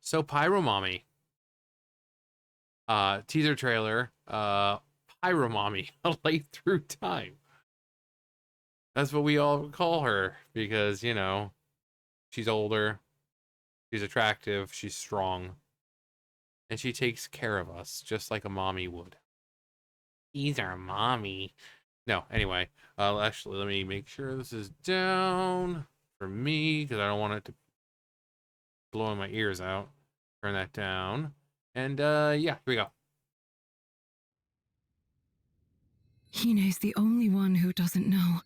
So Pyro Mommy, teaser trailer, Pyro Mommy, a light through time. That's what we all call her because, she's older, she's attractive, she's strong, and she takes care of us just like a mommy would. He's our mommy. No, anyway, actually, let me make sure this is down for me because I don't want it to blow my ears out. Turn that down. And, yeah, here we go. Hine's the only one who doesn't know.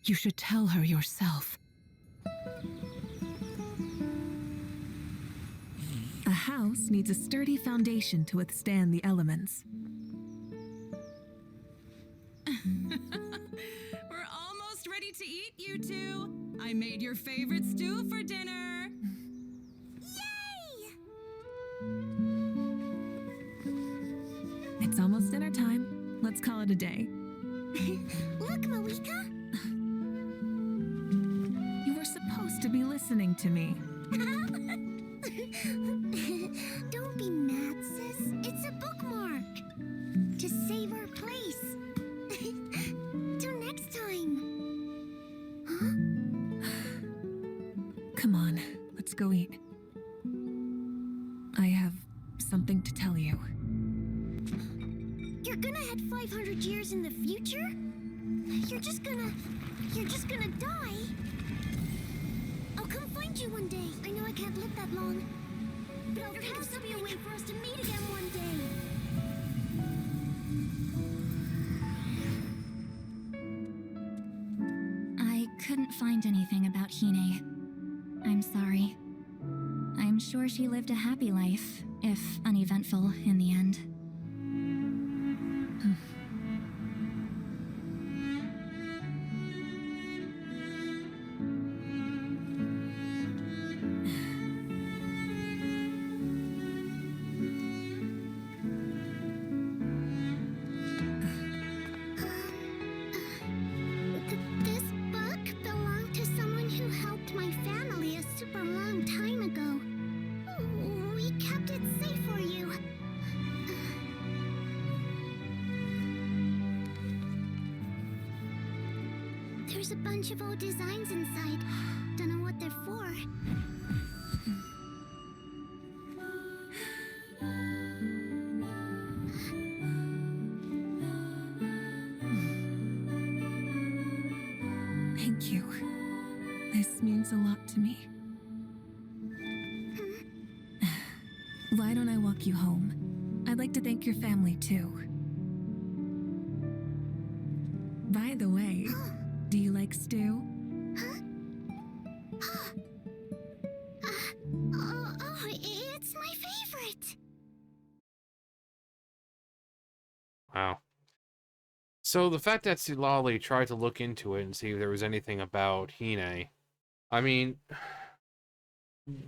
You should tell her yourself. A house needs a sturdy foundation to withstand the elements. We're almost ready to eat, you two. I made your favorite stew for dinner. Yay! It's almost dinner time. Let's call it a day. Look, Mavuika. You were supposed to be listening to me. Don't be mad, sis. It's a bookmark. To save our place. Till next time. Huh? Come on, let's go eat. I have something to tell you. You're gonna head 500 years in the future? You're just gonna die? I'll come find you one day. I know I can't live that long. But there has to be a way for us to meet again one day. I couldn't find anything about Hine. I'm sorry. I'm sure she lived a happy life, if uneventful in the end. This book belonged to someone who helped my family a super long time ago. We kept it safe for you. There's a bunch of old designs inside. Don't know what they're for. Thank you. This means a lot to me. Why don't I walk you home? I'd like to thank your family too. By the way, do you like stew? It's my favorite. Wow. So the fact that Silali tried to look into it and see if there was anything about Hine, I mean,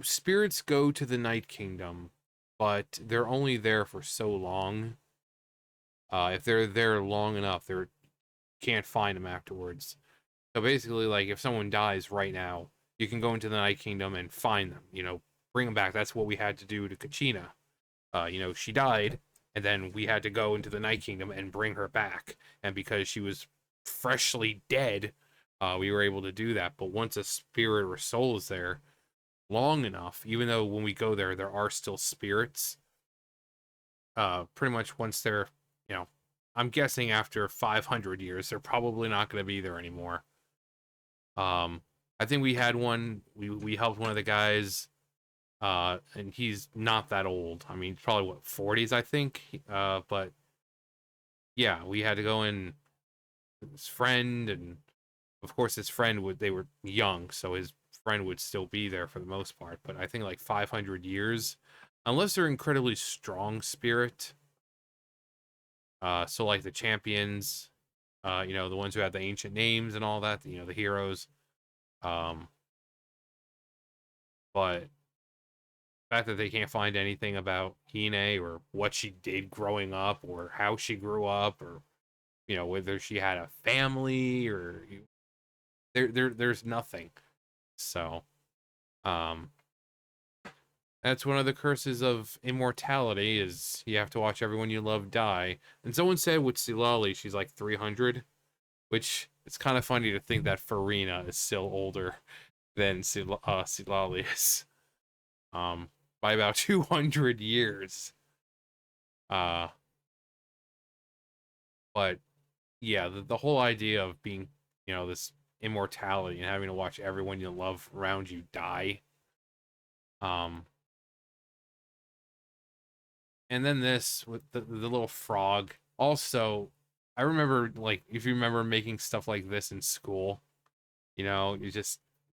spirits go to the Night Kingdom, but they're only there for so long. If they're there long enough, they can't find them afterwards. So basically, like, if someone dies right now, you can go into the Night Kingdom and find them, bring them back. That's what we had to do to Kachina. She died, and then we had to go into the Night Kingdom and bring her back. And because she was freshly dead, we were able to do that. But once a spirit or soul is there long enough, even though when we go there, there are still spirits, pretty much once they're, I'm guessing after 500 years, they're probably not going to be there anymore. I think we had one, we helped one of the guys, and he's not that old. I mean, probably what, 40s, I think. But yeah, we had to go in with his friend, and of course his friend they were young, so his friend would still be there for the most part. But I think like 500 years, unless they're incredibly strong spirit, so like the champions, the ones who had the ancient names and all that, the heroes. But the fact that they can't find anything about Hine or what she did growing up or how she grew up or whether she had a family or there's nothing. So That's one of the curses of immortality, is you have to watch everyone you love die. And someone said with Silali, she's like 300, which it's kind of funny to think that Farina is still older than Silali is. By about 200 years. Uh, but yeah, the whole idea of being, this immortality and having to watch everyone you love around you die. Um, and then this with the little frog. Also, I remember, like, if you remember making stuff like this in school, you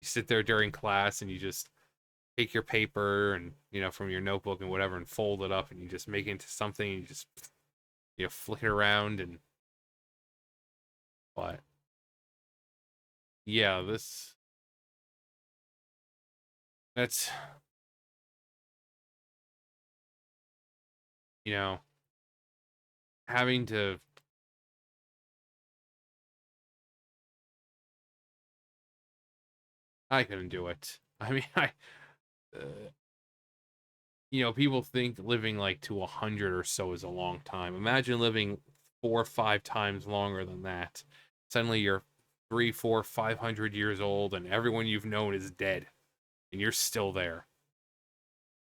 sit there during class and you just take your paper and, from your notebook and whatever and fold it up and you just make it into something and you just, flick it around and, but yeah, that's, you know, having to, I couldn't do it. I mean, uh, people think living like to 100 or so is a long time. Imagine living 4 or 5 times longer than that. Suddenly you're 3, 4, 500 years old, and everyone you've known is dead, and you're still there.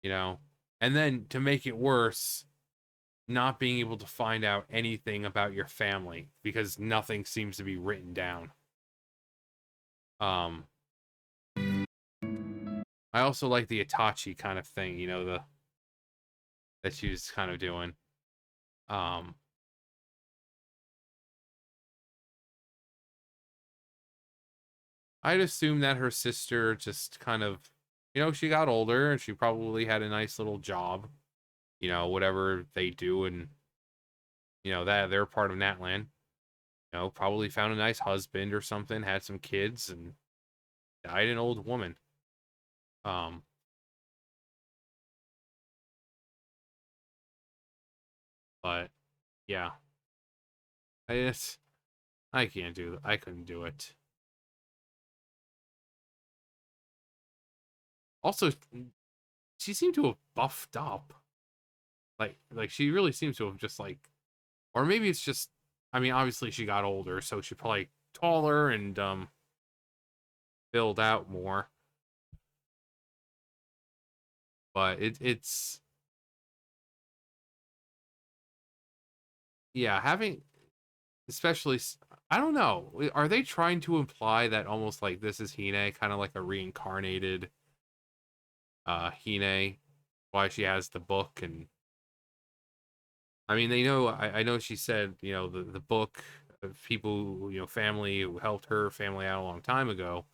And then to make it worse, not being able to find out anything about your family because nothing seems to be written down. Um, I also like the Itachi kind of thing, that she was kind of doing. Um, I'd assume that her sister just kind of, she got older and she probably had a nice little job, whatever they do, and that they're part of Natlan. Probably found a nice husband or something, had some kids, and died an old woman. Um, but yeah, I can't do, I couldn't do it. Also, she seemed to have buffed up. Like she really seems to have just like, or maybe it's just, I mean, obviously she got older, so she probably taller and filled out more. But it's yeah, having, especially, I don't know, are they trying to imply that almost like this is Hine, kind of like a reincarnated Hine, why she has the book? And I mean, they know, I know she said, the book of people who, family who helped her family out a long time ago,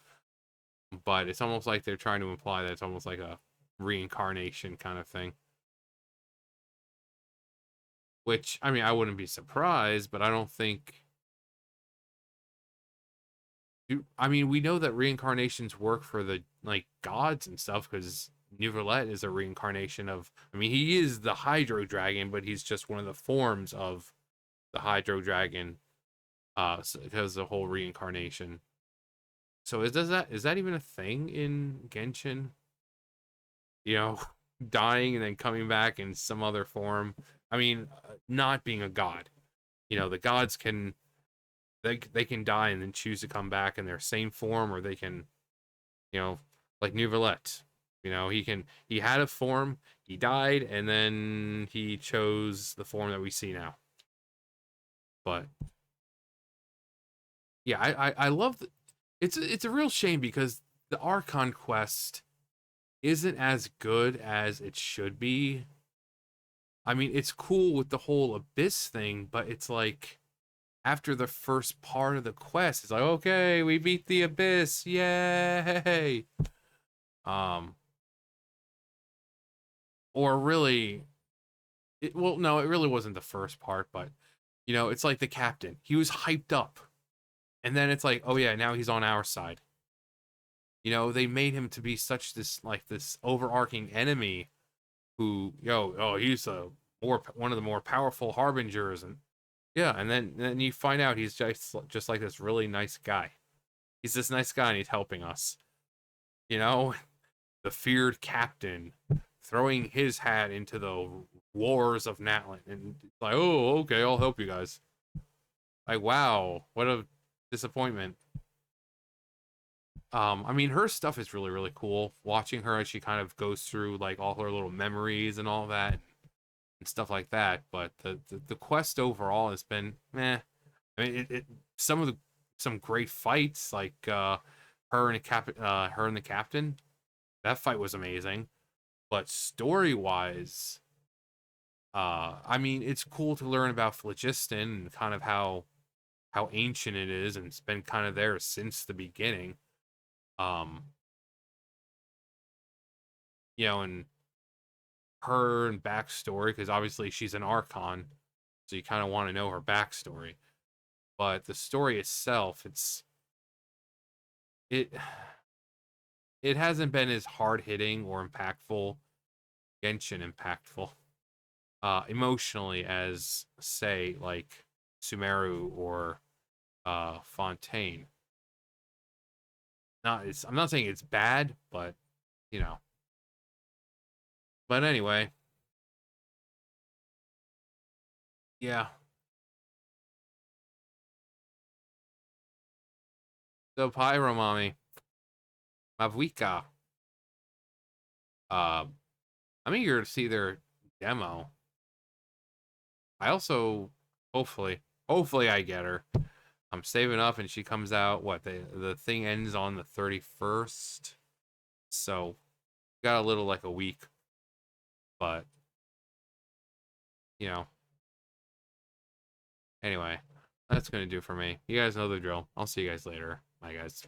but it's almost like they're trying to imply that it's almost like a reincarnation kind of thing. Which, I mean, I wouldn't be surprised, but I don't think. I mean, we know that reincarnations work for the, like, gods and stuff, because Neuvillette is a reincarnation of. I mean, he is the Hydro Dragon, but he's just one of the forms of the Hydro Dragon. Because the whole reincarnation. So is that even a thing in Genshin? You know, dying and then coming back in some other form. I mean, not being a god. The gods can, they can die and then choose to come back in their same form, or they can, like Neuvillette. He had a form, he died, and then he chose the form that we see now. But yeah, I love it's a real shame because the Archon quest isn't as good as it should be. I mean, it's cool with the whole Abyss thing, but it's like after the first part of the quest, it's like, okay, we beat the Abyss, yay! Um, or really, well, no, it really wasn't the first part, but it's like the captain. He was hyped up, and then it's like, oh yeah, now he's on our side. They made him to be such this overarching enemy who, he's one of the more powerful harbingers, and yeah, and then you find out he's just like this really nice guy. He's this nice guy and he's helping us. The feared captain throwing his hat into the wars of Natlan, and like, oh, okay, I'll help you guys. Like, wow, what a disappointment. I mean, her stuff is really, really cool. Watching her as she kind of goes through like all her little memories and all that and stuff like that. But the quest overall has been meh. I mean, some great fights like her and the captain. That fight was amazing. But story wise, I mean, it's cool to learn about phlogiston and kind of how ancient it is, and it's been kind of there since the beginning. Um, and her and backstory, because obviously she's an Archon, so you kind of want to know her backstory. But the story itself, it it hasn't been as hard hitting or impactful, Genshin impactful, emotionally as say like Sumeru or Fontaine. I'm not saying it's bad, but you know. But anyway, yeah. So Pyro Mommy, Mavuika. Uh, I'm eager to see their demo. I also hopefully I get her. I'm saving up and she comes out the thing ends on the 31st. So got a little like a week. But you know, anyway, that's gonna do for me. You guys know the drill. I'll see you guys later. Bye guys.